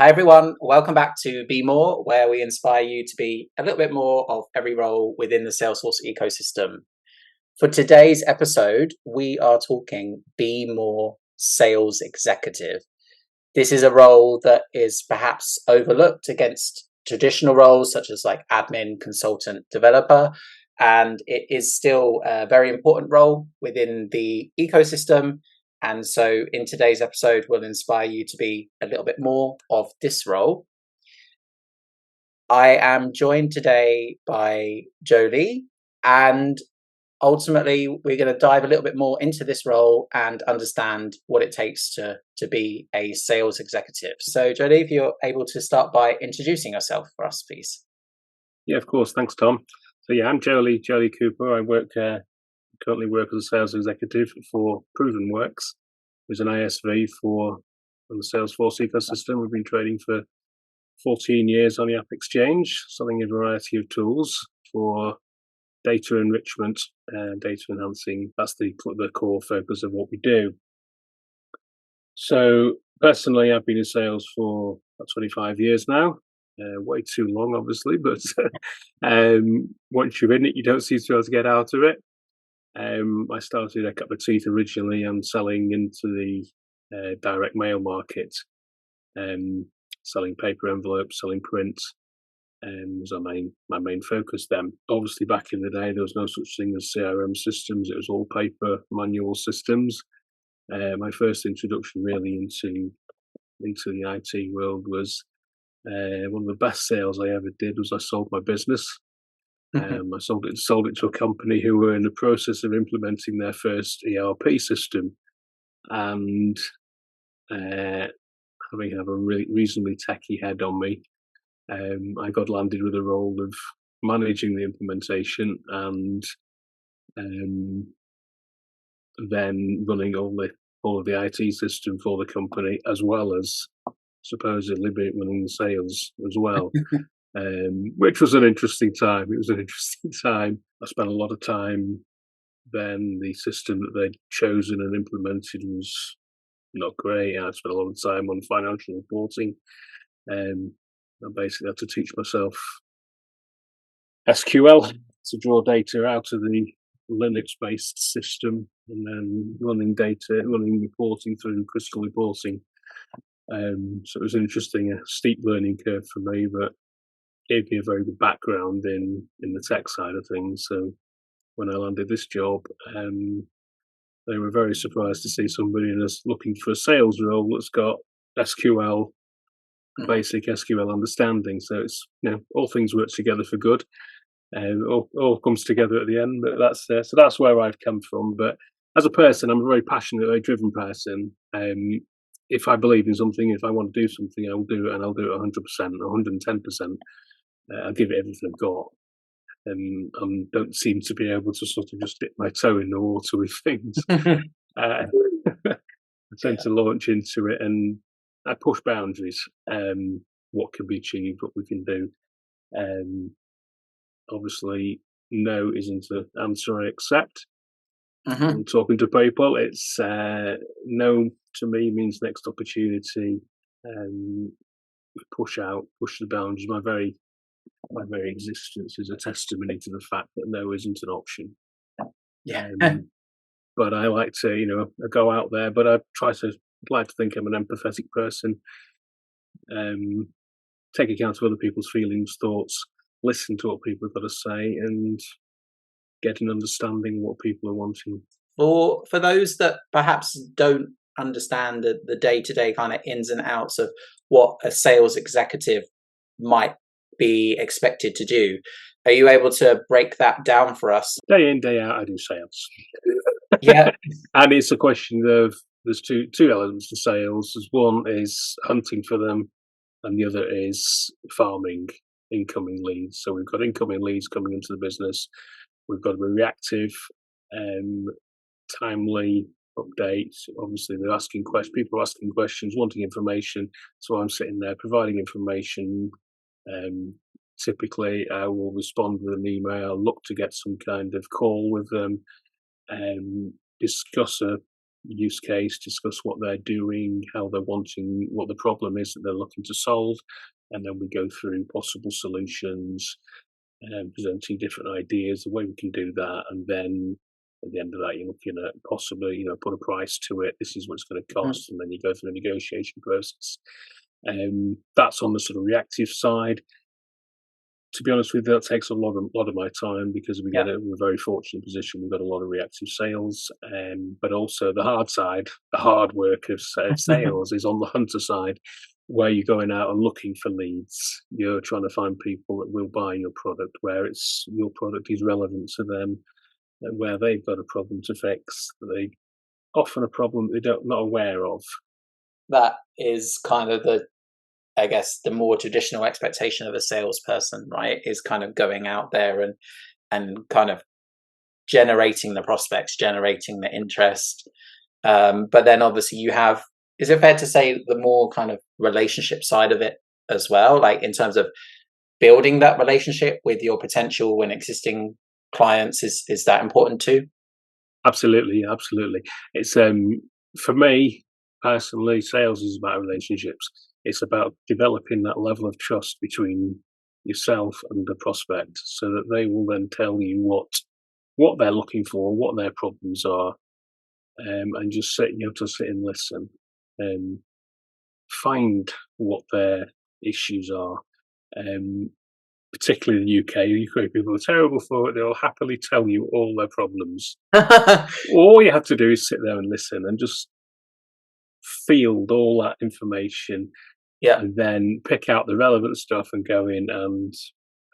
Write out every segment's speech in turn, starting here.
Hi, everyone. Welcome back to Be More, where we inspire you to be a little bit more of every role within the Salesforce ecosystem. For today's episode, we are talking Be More Sales Executive. This is a role that is perhaps overlooked against traditional roles such as like admin, consultant, developer, and it is still a very important role within the ecosystem. And so, in today's episode, we'll inspire you to be a little bit more of this role. I am joined today by Jolie, and ultimately, we're going to dive a little bit more into this role and understand what it takes to be a sales executive. So, Jolie, if you're able to start by introducing yourself for us, please. Yeah, of course. Thanks, Tom. So, I'm Jolie Cooper. I currently work as a sales executive for Proven Works, who's an ISV for the Salesforce ecosystem. We've been trading for 14 years on the AppExchange, selling a variety of tools for data enrichment and data enhancing. That's the core focus of what we do. So personally, I've been in sales for about 25 years now. Way too long, obviously, but once you're in it, you don't seem to be able to get out of it. I started a cup of teeth originally and selling into the direct mail market, selling paper envelopes, selling print. Was my main focus then. Obviously, back in the day, there was no such thing as CRM systems. It was all paper, manual systems. My first introduction really into the IT world was one of the best sales I ever did was I sold my business. I sold it to a company who were in the process of implementing their first ERP system, and having a really reasonably techie head on me, I got landed with a role of managing the implementation and then running all of the IT system for the company, as well as supposedly running the sales as well. Which was an interesting time. It was an interesting time. I spent a lot of time then. The system that they'd chosen and implemented was not great. I spent a lot of time on financial reporting. I basically had to teach myself SQL to draw data out of the Linux-based system and then running reporting through crystal reporting. So it was interesting, a steep learning curve for me, but gave me a very good background in the tech side of things. So when I landed this job, they were very surprised to see somebody looking for a sales role that's got SQL, basic SQL understanding. So it's all things work together for good. All comes together at the end. But that's where I've come from. But as a person, I'm a very passionate, very driven person. If I believe in something, if I want to do something, I will do it, and I'll do it 100%, 110%. I'll give it everything I've got, and don't seem to be able to sort of just dip my toe in the water with things. I tend to launch into it, and I push boundaries. What can be achieved, what we can do. Obviously, no isn't an answer I accept. I'm talking to people, it's no to me means next opportunity. Push the boundaries. My very existence is a testimony to the fact that no isn't an option. Yeah. But I like to, go out there, but I like to think I'm an empathetic person. Take account of other people's feelings, thoughts, listen to what people have got to say, and get an understanding of what people are wanting. For those that perhaps don't understand the day-to-day kind of ins and outs of what a sales executive might be expected to do, are you able to break that down for us? Day in, day out, I do sales. Yeah. And it's a question of, there's two elements to sales. One is hunting for them, and the other is farming incoming leads. So we've got incoming leads coming into the business. We've got to be reactive, timely updates. Obviously, they're asking questions. People are asking questions, wanting information. So I'm sitting there providing information. Typically, I will respond with an email, look to get some kind of call with them, discuss a use case, discuss what they're doing, how they're wanting, what the problem is that they're looking to solve, and then we go through possible solutions and presenting different ideas, the way we can do that, and then at the end of that, you're looking at possibly, put a price to it. This is what it's going to cost, and then you go through a negotiation process. That's on the sort of reactive side. To be honest with you, that takes a lot of my time because we're in a very fortunate position. We've got a lot of reactive sales, but also the hard side, the hard work of sales is on the hunter side, where you're going out and looking for leads. You're trying to find people that will buy your product, where your product is relevant to them, and where they've got a problem to fix. They often a problem they're not aware of. That is kind of I guess the more traditional expectation of a salesperson, right, is kind of going out there and kind of generating the prospects, generating the interest. But then obviously is it fair to say the more kind of relationship side of it as well, like in terms of building that relationship with your potential and existing clients, is that important too? Absolutely. It's for me personally, sales is about relationships. It's about developing that level of trust between yourself and the prospect, so that they will then tell you what they're looking for, what their problems are, and just sit and listen, and find what their issues are. Particularly in the UK people are terrible for it. They'll happily tell you all their problems. All you have to do is sit there and listen and just field all that information, and then pick out the relevant stuff and go in and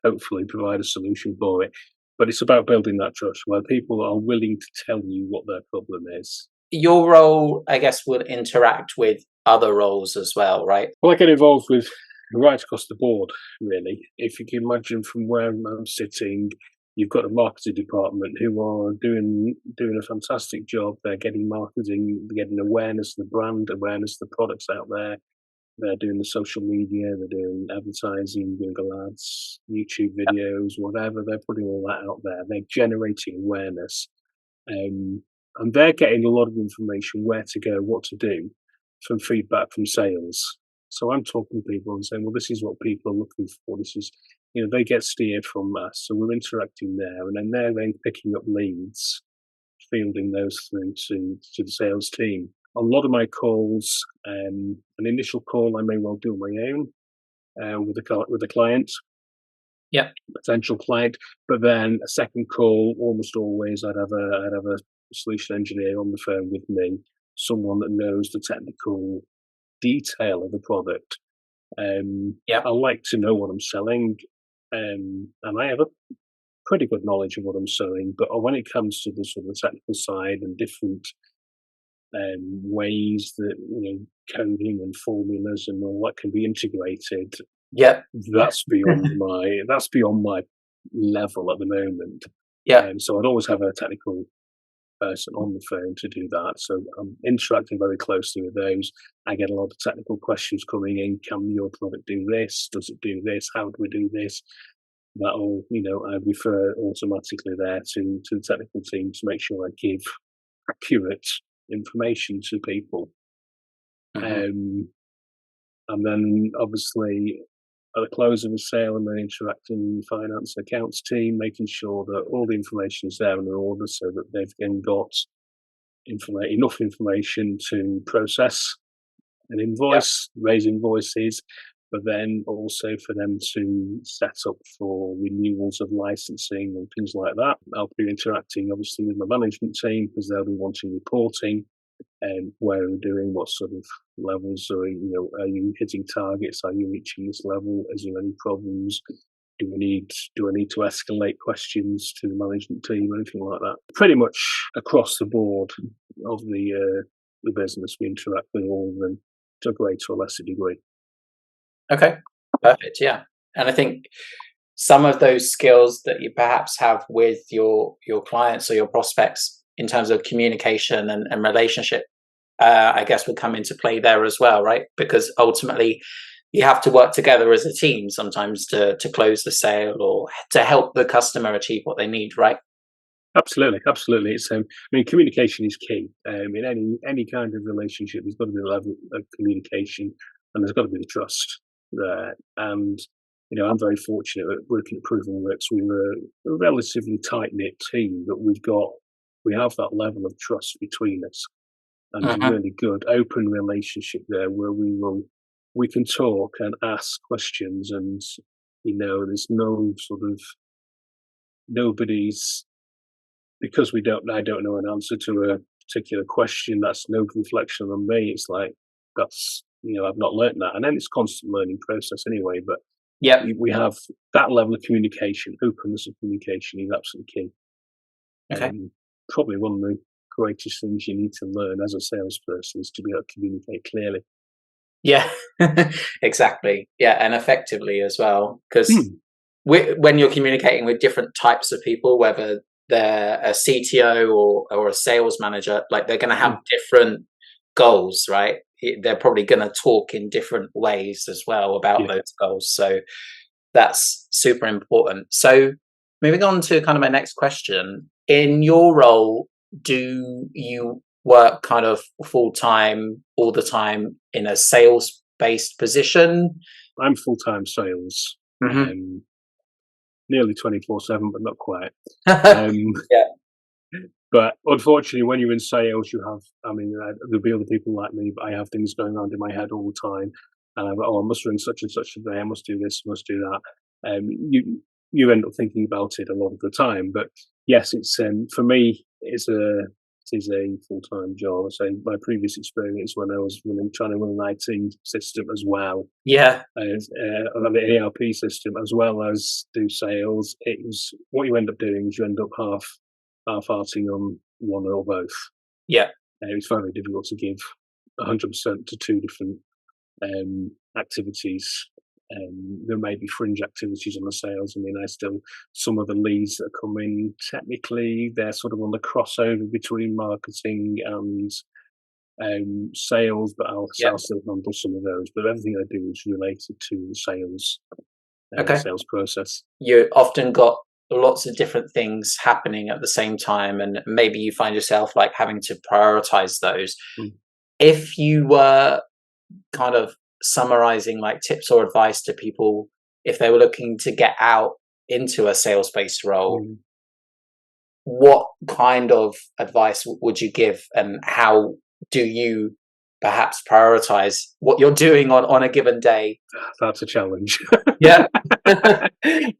hopefully provide a solution for it. But it's about building that trust where people are willing to tell you what their problem is. Your role, I guess, will interact with other roles as well, right? Well, I get involved with right across the board, really. If you can imagine from where I'm sitting, you've got a marketing department who are doing a fantastic job. They're getting marketing, they're getting awareness of the brand, awareness of the products out there. They're doing the social media, they're doing advertising, Google ads, YouTube videos, whatever. They're putting all that out there. They're generating awareness. And they're getting a lot of information, where to go, what to do, from feedback from sales. So I'm talking to people and saying, well, this is what people are looking for. This is, they get steered from us. So we're interacting there. And then they're then picking up leads, fielding those through to the sales team. A lot of my calls, an initial call I may well do on my own with a client, potential client. But then a second call, almost always, I'd have a solution engineer on the phone with me, someone that knows the technical detail of the product. I like to know what I'm selling, and I have a pretty good knowledge of what I'm selling. But when it comes to the sort of technical side and different ways that coding and formulas and all that can be integrated, that's beyond my level at the moment. So I'd always have a technical person on the phone to do that. So I'm interacting very closely with those. I get a lot of technical questions coming in. Can your product do this? Does it do this? How do we do this? That all, I refer automatically there to the technical team to make sure I give accurate information to people. And then obviously at the close of a sale, I'm then interacting with the finance and accounts team, making sure that all the information is there in order so that they've then got enough information to process an invoice, raise invoices, but then also for them to set up for renewals of licensing and things like that. I'll be interacting obviously with my management team because they'll be wanting reporting and where we're doing, what sort of levels are you hitting targets? Are you reaching this level? Is there any problems? Do I need to escalate questions to the management team or anything like that? Pretty much across the board of the business, we interact with all of them to a greater or lesser degree. Okay, perfect. Yeah, and I think some of those skills that you perhaps have with your clients or your prospects in terms of communication and relationship, I guess will come into play there as well, right? Because ultimately you have to work together as a team sometimes to close the sale or to help the customer achieve what they need, right? Absolutely, absolutely. It's I mean, communication is key in any kind of relationship. There's got to be a level of communication, and there's got to be the trust there. And I'm very fortunate at working at Proven Works. We were a relatively tight knit team, but we have that level of trust between us, and there's a Hmm. really good open relationship there where we can talk and ask questions, and there's no sort of nobody's because I don't know an answer to a particular question. That's no reflection on me. It's like that's I've not learnt that, and then it's constant learning process anyway. But Yep. we have that level of communication, openness of communication is absolutely key. Okay. Probably one of the greatest things you need to learn as a salesperson is to be able to communicate clearly. Yeah. Exactly. Yeah, and effectively as well, because Hmm. when you're communicating with different types of people, whether they're a CTO or a sales manager, like they're going to have Hmm. different goals, right? They're probably going to talk in different ways as well about Yeah, those goals. So that's super important. So moving on to kind of my next question, in your role, do you work kind of full time all the time in a sales based position? I'm full time sales, Hmm. um, nearly 24/7, but not quite. Um, Yeah. But unfortunately, when you're in sales, I mean, there'll be other people like me, but I have things going on in my head all the time. And I'm like, oh, I must ring such and such today. I must do this, must do that. You end up thinking about it a lot of the time. But yes, it's for me, it is a full time job. So my previous experience when I was trying to run an IT system as well Yeah. as an ERP system as well as do sales, it was what you end up doing is you end up half-hearting on one or both. Yeah. It's very difficult to give 100% to two different activities. There may be fringe activities on the sales. I mean, some of the leads that come in, technically, they're sort of on the crossover between marketing and sales, but Yeah. I'll still handle some of those. But everything I do is related to the Okay. sales process. You often got lots of different things happening at the same time, and maybe you find yourself like having to prioritize those. Mm, If you were kind of summarizing like tips or advice to people if they were looking to get out into a sales based role, mm. what kind of advice would you give, and how do you perhaps prioritize what you're doing on a given day? That's a challenge. Yeah.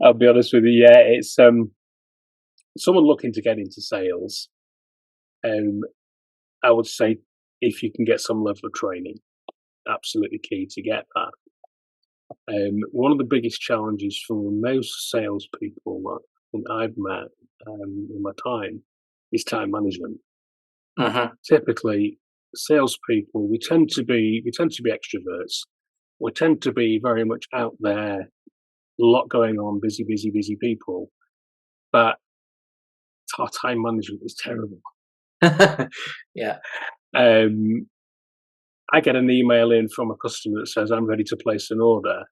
I'll be honest with you. Yeah, it's someone looking to get into sales. Um, I would say if you can get some level of training, absolutely key to get that. One of the biggest challenges for most salespeople that I think I've met in my time is time management. Hmm. Typically, salespeople we tend to be extroverts. We tend to be very much out there, a lot going on, busy, busy, busy people. But our time management is terrible. Yeah. Um, I get an email in from a customer that says I'm ready to place an order.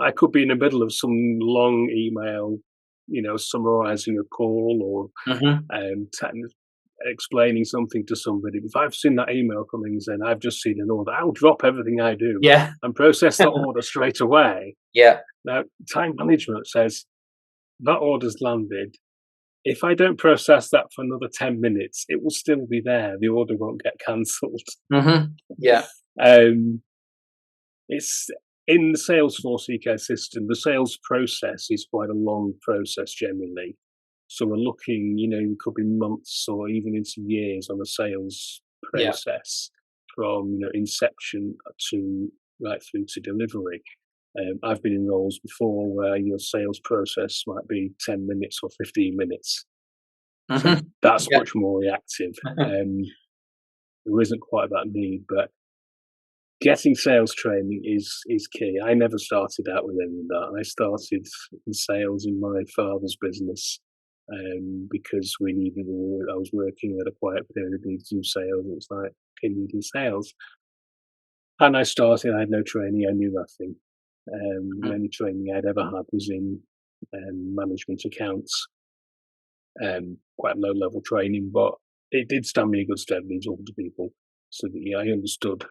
I could be in the middle of some long email, summarizing a call or Hmm. um, te- explaining something to somebody. If I've seen that email coming in, I've just seen an order. I'll drop everything I do Yeah. and process that order straight away. Yeah. Now, time management says that order's landed. If I don't process that for another 10 minutes, it will still be there. The order won't get cancelled. Hmm. Yeah. Um, it's in the Salesforce ecosystem, the sales process is quite a long process generally. So we're looking, it could be months or even into years on a sales Yeah. process from inception to right through to delivery. I've been in roles before where your sales process might be 10 minutes or 15 minutes. So Hmm. that's Yeah. much more reactive. There isn't quite that need, but getting sales training is key. I never started out with any of that. I started in sales in my father's business because we needed. I was working at a quiet period, needed to do sales. It was like, can you do sales? And I started. I had no training. I knew nothing. The Mhm. only training I'd ever had was in management accounts. quite low level training, but it did stand me in good stead when talking to people, so that I understood,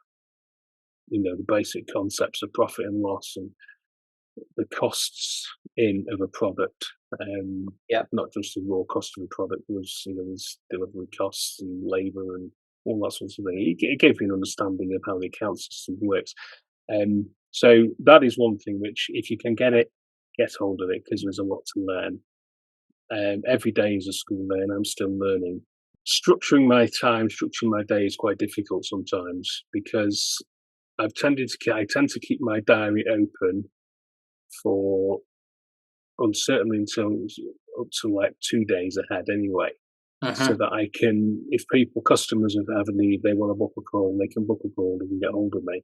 the basic concepts of profit and loss and the costs of a product. Not just the raw cost of the product, there's delivery costs and labour and all that sort of thing. It gave me an understanding of how the account system works. So that is one thing which, if you can get hold of it, because there's a lot to learn. Every day is a school day, and I'm still learning. Structuring my time, structuring my day is quite difficult sometimes, because I tend to keep my diary open for uncertainly until up to like 2 days ahead anyway. So that I can, if customers have a need, they want to book a call, they can book a call, they can get hold of me.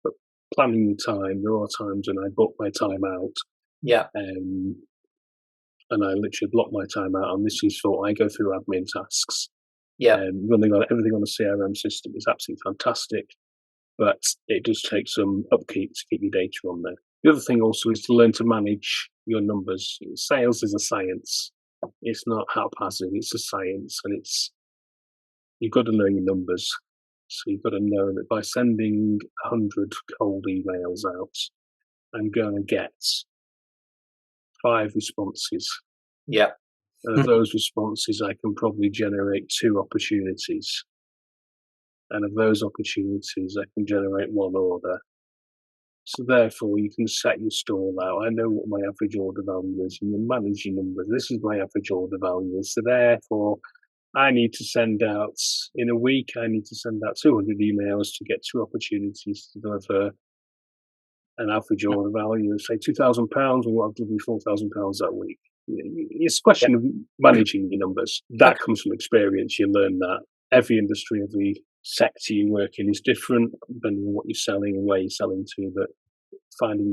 But planning the time, there are times when I book my time out. Yeah. And I literally block my time out, and this is I go through admin tasks. Yeah. Running on everything on the CRM system is absolutely fantastic, but it does take some upkeep to keep your data on there. The other thing also is to learn to manage your numbers. Sales is a science. It's not haphazard, it's a science, and you've got to know your numbers. So you've got to know that by sending 100 cold emails out, I'm going to get 5 responses. Yeah. And of those responses, I can probably generate 2 opportunities. And of those opportunities, I can generate 1 order. So therefore, you can set your stall out. I know what my average order value is, and you manage your numbers. This is my average order value. So therefore, I need to send out, in a week, I need to send out 200 emails to get 2 opportunities to deliver an average order value of, say, £2,000, and what I'll do £4,000 that week. It's a question of managing your numbers. That comes from experience. You learn that. Every industry, every sector you work in is different, depending on what you're selling and where you're selling to. But finding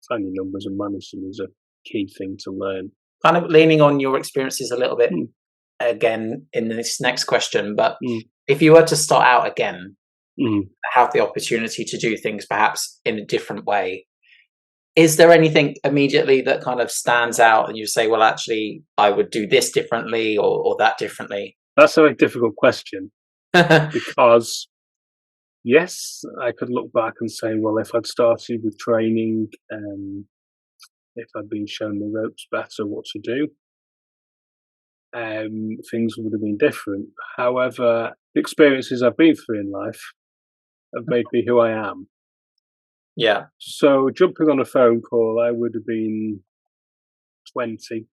numbers and managing them is a key thing to learn. Kind of leaning on your experiences a little bit again in this next question, but if you were to start out again, have the opportunity to do things perhaps in a different way, is there anything immediately that kind of stands out and you say, well, actually, I would do this differently or that differently? That's a very difficult question, because yes, I could look back and say, well, if I'd started with training, if I'd been shown the ropes better what to do, things would have been different. However, the experiences I've been through in life have made me who I am. Yeah. So jumping on a phone call, I would have been 20,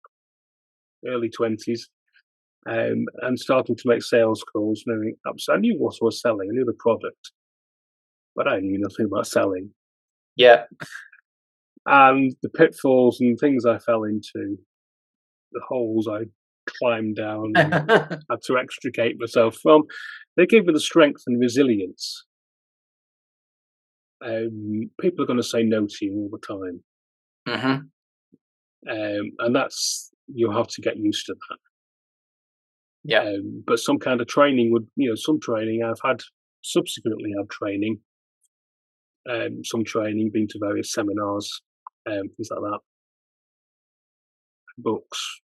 early 20s, and starting to make sales calls, knowing I knew what I was selling, I knew the product, but I knew nothing about selling. Yeah. And the pitfalls and things I fell into, the holes I climbed down and had to extricate myself from, they gave me the strength and resilience. People are going to say no to you all the time. And you have to get used to that. Yeah. But some kind of training some training I've had, subsequently had training, some training, been to various seminars, things like that, books,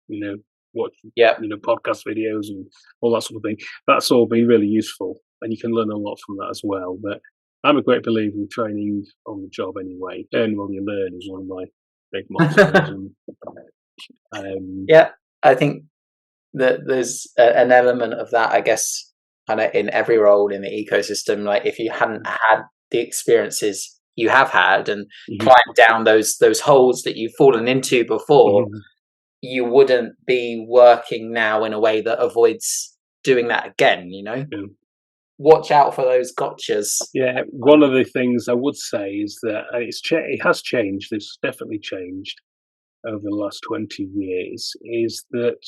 watch, podcast videos and all that sort of thing. That's all been really useful, and you can learn a lot from that as well. But I'm a great believer in training on the job anyway. Earn while you learn is one of my big mottos. I think that there's an element of that, I guess, kind of in every role in the ecosystem. Like if you hadn't had the experiences you have had and climbed down those holes that you've fallen into before, you wouldn't be working now in a way that avoids doing that again, Watch out for those gotchas. Yeah, one of the things I would say is that it has changed. It's definitely changed over the last 20 years. Is that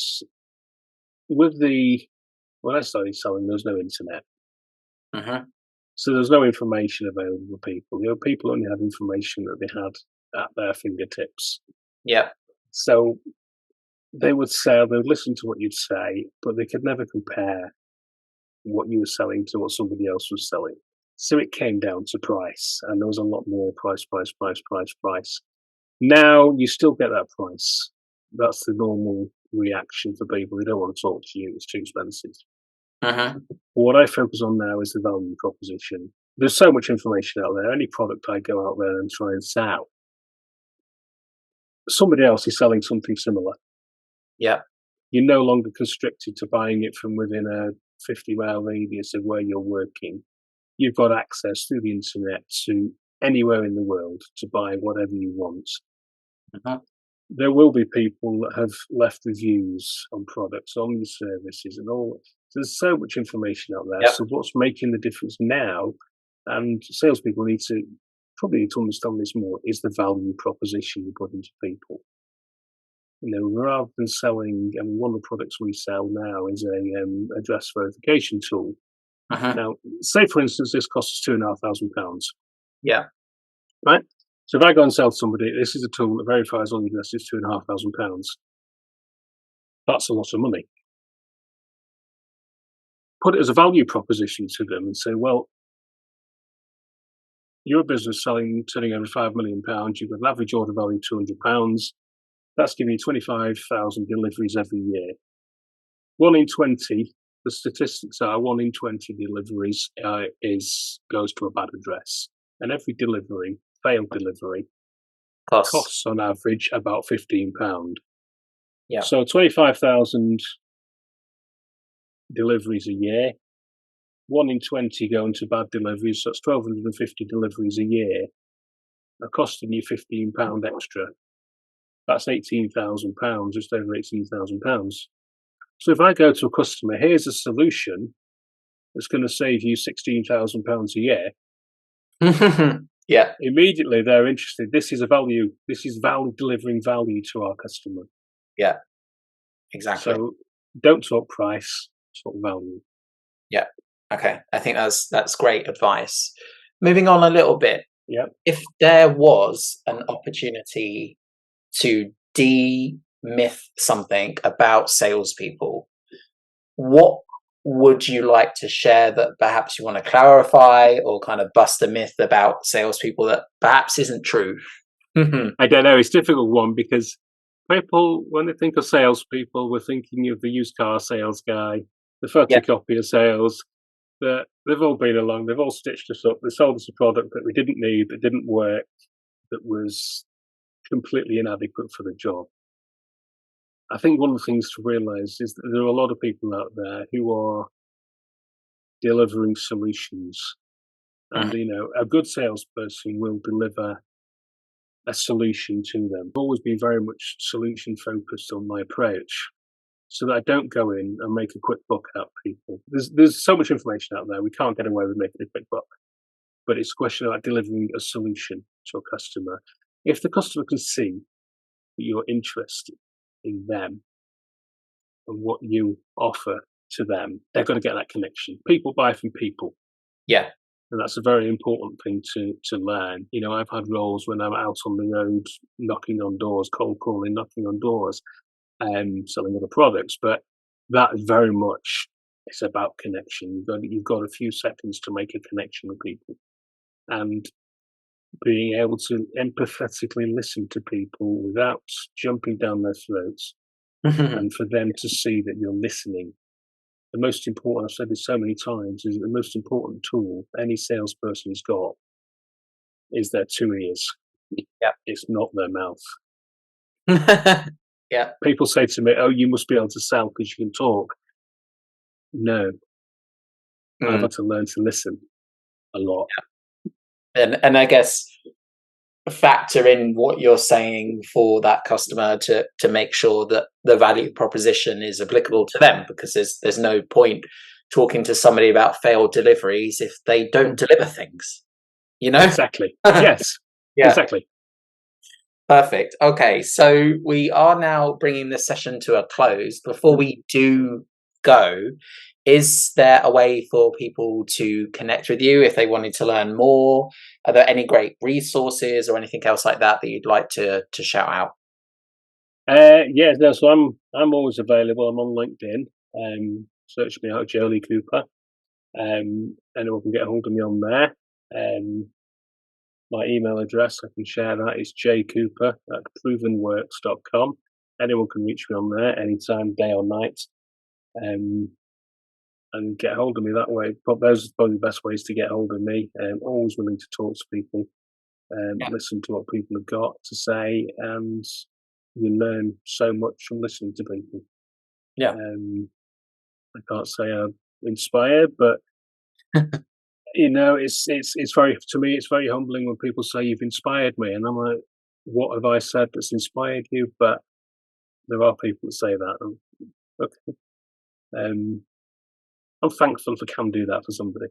when I started selling, there was no internet, so there's no information available to people. People only had information that they had at their fingertips. Yeah. So they would listen to what you'd say, but they could never compare what you were selling to what somebody else was selling. So it came down to price, and there was a lot more price. Now you still get that price. That's the normal reaction for people. They don't want to talk to you. It's too expensive. Mm-hmm. What I focus on now is the value proposition. There's so much information out there. Any product I go out there and try and sell, somebody else is selling something similar. Yeah. You're no longer constricted to buying it from within a 50-mile radius of where you're working. You've got access through the internet to anywhere in the world to buy whatever you want. Mm-hmm. There will be people that have left reviews on products, on your services, and all. There's so much information out there. Yep. So what's making the difference now, and salespeople probably need to understand this more, is the value proposition you put into people. Rather than selling, one of the products we sell now is a address verification tool. Mm-hmm. Now, say for instance, this costs £2,500. Yeah. Right? So if I go and sell to somebody, this is a tool that verifies all the addresses, £2,500. That's a lot of money. Put it as a value proposition to them and say, well, you're a business turning over £5 million. You've got an average order value of £200. That's giving you 25,000 deliveries every year. 1 in 20, the statistics are 1 in 20 deliveries goes to a bad address. And every delivery, failed delivery, costs on average about £15. Yeah. So 25,000 deliveries a year, 1 in 20 going to bad deliveries, so that's 1,250 deliveries a year, are costing you £15 extra. That's £18,000, just over £18,000. So if I go to a customer, here's a solution that's going to save you £16,000 a year. Yeah. Immediately they're interested. This is delivering value to our customer. Yeah. Exactly. So don't talk price, talk value. Yeah. Okay. I think that's great advice. Moving on a little bit. Yeah. If there was an opportunity to de-myth something about salespeople, what would you like to share that perhaps you want to clarify or kind of bust a myth about salespeople that perhaps isn't true? I don't know. It's a difficult one because people, when they think of salespeople, we're thinking of the used car sales guy, the photocopier sales. That they've all been along. They've all stitched us up. They sold us a product that we didn't need, that didn't work, that was completely inadequate for the job. I think one of the things to realise is that there are a lot of people out there who are delivering solutions. And, a good salesperson will deliver a solution to them. I've always been very much solution focused on my approach so that I don't go in and make a quick buck out of people. There's so much information out there. We can't get away with making a quick buck. But it's a question about delivering a solution to a customer. If the customer can see that you're interested in them and what you offer to them, they're going to get that connection. People buy from people. Yeah. And that's a very important thing to learn. I've had roles when I'm out on the road, knocking on doors, cold calling, knocking on doors, selling other products. But that is very much, it's about connection. You've got a few seconds to make a connection with people. And being able to empathetically listen to people without jumping down their throats and for them to see that you're listening. The most important, I've said this so many times, is the most important tool any salesperson has got is their 2 ears. Yeah. It's not their mouth. Yeah. People say to me, oh, you must be able to sell because you can talk. No. I've had to learn to listen a lot. Yeah. And I guess factor in what you're saying for that customer to make sure that the value proposition is applicable to them, because there's no point talking to somebody about failed deliveries if they don't deliver things, Exactly. Yes. Yeah. Exactly. Perfect. Okay, so we are now bringing this session to a close. Before we do go, is there a way for people to connect with you if they wanted to learn more? Are there any great resources or anything else like that you'd like to shout out? So I'm always available. I'm on LinkedIn. Search me out, Jolie Cooper. Anyone can get a hold of me on there. My email address, I can share that, is jcooper@provenworks.com. anyone can reach me on there anytime, day or night, and get hold of me that way. But those are probably the best ways to get hold of me. Always willing to talk to people, listen to what people have got to say, and you learn so much from listening to people. Yeah. I can't say I'm inspired, but it's very, to me, it's very humbling when people say you've inspired me, and I'm like, what have I said that's inspired you? But there are people that say that. Okay. I'm thankful if I can do that for somebody.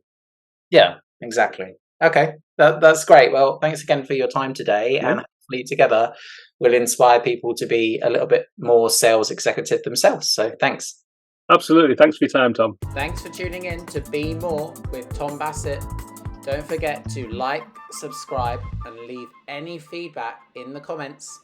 Yeah, exactly. Okay, that's great. Well, thanks again for your time today, and hopefully together we'll inspire people to be a little bit more sales executive themselves. So thanks. Absolutely. Thanks for your time, Tom. Thanks for tuning in to Be More with Tom Bassett. Don't forget to like, subscribe, and leave any feedback in the comments.